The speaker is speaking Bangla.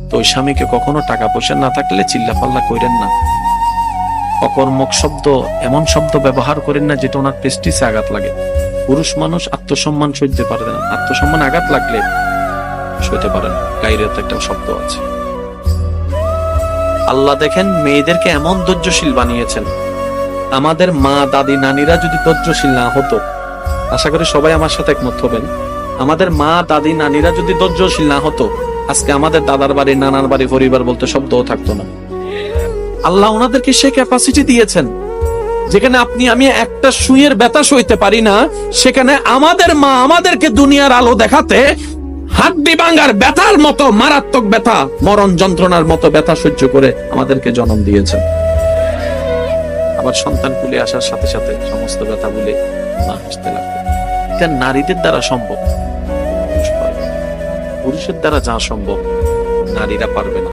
তো ওই স্বামীকে কখনো টাকা পয়সা না থাকলে চিল্লাপাল্লা করেন না, অকর্মক শব্দ, এমন শব্দ ব্যবহার করেন না যেটা ওনার প্রেস্টিজে আঘাত লাগে। পুরুষ মানুষ আত্মসম্মান সইতে পারে না, আত্মসম্মান আঘাত লাগলে সইতে পারেন। গাইরেত একটা শব্দ আছে। আল্লাহ দেখেন মেয়েদেরকে এমন ধৈর্যশীল বানিয়েছেন। আমাদের মা দাদি নানিরা যদি ধৈর্যশীল না হতো, আশা করি সবাই আমার সাথে একমত হবেন, আমাদের মা দাদি নানিরা যদি ধৈর্যশীল না হতো, আজকে আমাদের দাদার বাড়ি নানার বাড়ি পরিবার বলতে শব্দও থাকতো না। আল্লাহ ওনাদেরকে সে ক্যাপাসিটি দিয়েছেন যেখানে আপনি আমি একটা সুইয়ের ব্যথা সইতে পারি না, সেখানে আমাদের মা আমাদেরকে দুনিয়ার আলো দেখাতে হাড্ডি ভাঙার ব্যথার মতো মারাত্মক ব্যথা, মরণ যন্ত্রণার মতো ব্যথা সহ্য করে আমাদেরকে জন্ম দিয়েছেন। আবার সন্তান কুলে আসার সাথে সাথে সমস্ত ব্যথা ভুলে মা হাসতে লাগবে। এটা নারীদের দ্বারা সম্ভব, পুরুষের দ্বারা যা সম্ভব নারীরা পারবে না।